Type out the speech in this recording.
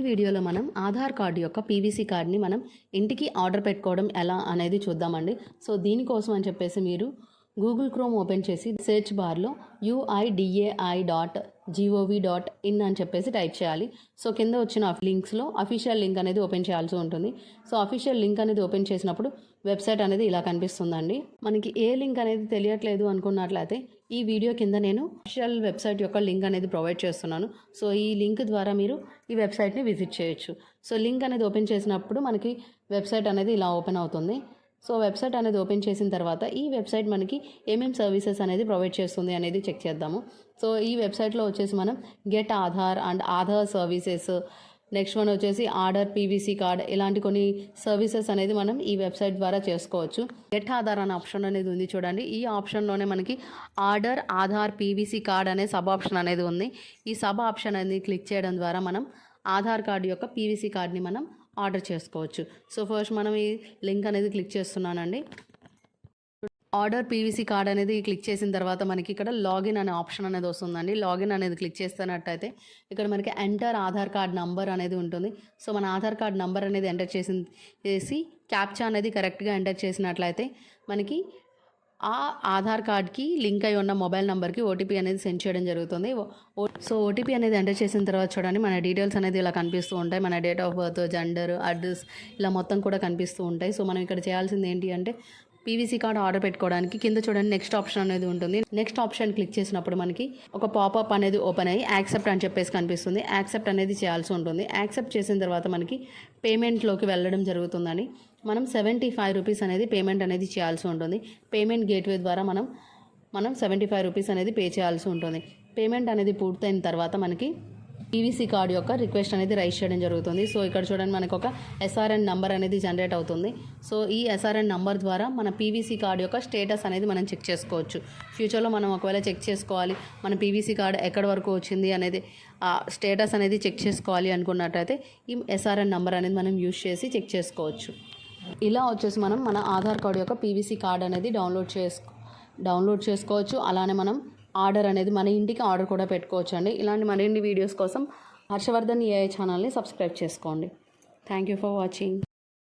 వీడియోలో మనం ఆధార్ కార్డు యొక్క పీవీసీ కార్డ్ని మనం ఇంటికి ఆర్డర్ పెట్టుకోవడం ఎలా అనేది చూద్దామండి. సో దీనికోసం అని చెప్పేసి మీరు గూగుల్ క్రోమ్ ఓపెన్ చేసి సెర్చ్ బార్లో uidai.gov.in అని చెప్పేసి టైప్ చేయాలి. సో కింద వచ్చిన లింక్స్లో అఫీషియల్ లింక్ అనేది ఓపెన్ చేయాల్సి ఉంటుంది. సో అఫీషియల్ లింక్ అనేది ఓపెన్ చేసినప్పుడు వెబ్సైట్ అనేది ఇలా కనిపిస్తుందండి. మనకి ఏ లింక్ అనేది తెలియట్లేదు అనుకున్నట్లయితే ఈ వీడియో కింద నేను అఫీషియల్ వెబ్సైట్ యొక్క లింక్ అనేది ప్రొవైడ్ చేస్తున్నాను. సో ఈ లింక్ ద్వారా మీరు ఈ వెబ్సైట్ని విజిట్ చేయొచ్చు. సో లింక్ అనేది ఓపెన్ చేసినప్పుడు మనకి వెబ్సైట్ అనేది ఇలా ఓపెన్ అవుతుంది. సో వెబ్సైట్ అనేది ఓపెన్ చేసిన తర్వాత ఈ వెబ్సైట్ మనకి ఏమేమి సర్వీసెస్ అనేది ప్రొవైడ్ చేస్తుంది అనేది చెక్ చేద్దాము. సో ఈ వెబ్సైట్లో వచ్చేసి మనం get Aadhaar and Aadhaar services, next one వచ్చేసి ఆర్డర్ పీవీసీ కార్డ్, ఇలాంటి కొన్ని సర్వీసెస్ అనేది మనం ఈ వెబ్సైట్ ద్వారా చేసుకోవచ్చు. గెట్ ఆధార్ అనే ఆప్షన్ అనేది ఉంది చూడండి. ఈ ఆప్షన్లోనే మనకి ఆర్డర్ ఆధార్ పీవీసీ కార్డ్ అనే సబ్ ఆప్షన్ అనేది ఉంది. ఈ సబ్ ఆప్షన్ అనేది క్లిక్ చేయడం ద్వారా మనం ఆధార్ కార్డు యొక్క పీవీసీ కార్డ్ని మనం ఆర్డర్ చేసుకోవచ్చు. సో ఫస్ట్ మనం ఈ లింక్ అనేది క్లిక్ చేస్తున్నానండి. ఆర్డర్ పీవీసీ కార్డ్ అనేది క్లిక్ చేసిన తర్వాత మనకి ఇక్కడ లాగిన్ అనే ఆప్షన్ అనేది వస్తుందండి. లాగిన్ అనేది క్లిక్ చేస్తున్నట్టయితే ఇక్కడ మనకి ఎంటర్ ఆధార్ కార్డ్ నంబర్ అనేది ఉంటుంది. సో మన ఆధార్ కార్డ్ నంబర్ అనేది ఎంటర్ చేసి క్యాప్చా అనేది కరెక్ట్గా ఎంటర్ చేసినట్లయితే మనకి ఆ ఆధార్ కార్డ్కి లింక్ అయి ఉన్న మొబైల్ నెంబర్కి ఓటీపీ అనేది సెండ్ చేయడం జరుగుతుంది. సో ఓటీపీ అనేది ఎంటర్ చేసిన తర్వాత చూడండి మన డీటెయిల్స్ అనేది ఇలా కనిపిస్తూ ఉంటాయి. మన date of birth, gender, address ఇలా మొత్తం కూడా కనిపిస్తూ ఉంటాయి. సో మనం ఇక్కడ చేయాల్సింది ఏంటి అంటే పీవీసీ కార్డ్ ఆర్డర్ పెట్టుకోవడానికి కింద చూడండి నెక్స్ట్ ఆప్షన్ అనేది ఉంటుంది. నెక్స్ట్ ఆప్షన్ క్లిక్ చేసినప్పుడు మనకి ఒక పాపప్ అనేది ఓపెన్ అయ్యి యాక్సెప్ట్ అని చెప్పేసి కనిపిస్తుంది. యాక్సెప్ట్ అనేది చేయాల్సి ఉంటుంది. యాక్సెప్ట్ చేసిన తర్వాత మనకి పేమెంట్లోకి వెళ్ళడం జరుగుతుందని మనం 75 రూపీస్ అనేది పేమెంట్ అనేది చేయాల్సి ఉంటుంది. పేమెంట్ గేట్వే ద్వారా మనం 75 రూపీస్ అనేది పే చేయాల్సి ఉంటుంది. పేమెంట్ అనేది పూర్తయిన తర్వాత మనకి పీవీసీ కార్డ్ యొక్క రిక్వెస్ట్ అనేది రైజ్ చేయడం జరుగుతుంది. సో ఇక్కడ చూడండి మనకు ఒక ఎస్ఆర్ఎన్ నంబర్ అనేది జనరేట్ అవుతుంది. సో ఈ ఎస్ఆర్ఎన్ నంబర్ ద్వారా మన పీవీసీ కార్డ్ యొక్క స్టేటస్ అనేది మనం చెక్ చేసుకోవచ్చు. ఫ్యూచర్లో మనం ఒకవేళ చెక్ చేసుకోవాలి మన పీవీసీ కార్డ్ ఎక్కడి వరకు వచ్చింది అనేది స్టేటస్ అనేది చెక్ చేసుకోవాలి అనుకున్నట్టయితే ఈ ఎస్ఆర్ఎన్ నంబర్ అనేది మనం యూజ్ చేసి చెక్ చేసుకోవచ్చు. ఇలా వచ్చేసి మనం మన ఆధార్ కార్డ్ యొక్క పీవీసీ కార్డ్ అనేది డౌన్లోడ్ చేసుకోవచ్చు. అలానే మనం ఆర్డర్ అనేది మన ఇంటికి ఆర్డర్ కూడా పెట్టుకోవచ్చు అండి. ఇలాంటి మరిన్ని వీడియోస్ కోసం హర్షవర్ధన్ ఏఐ ఛానల్ని సబ్స్క్రైబ్ చేసుకోండి. Thank you for watching.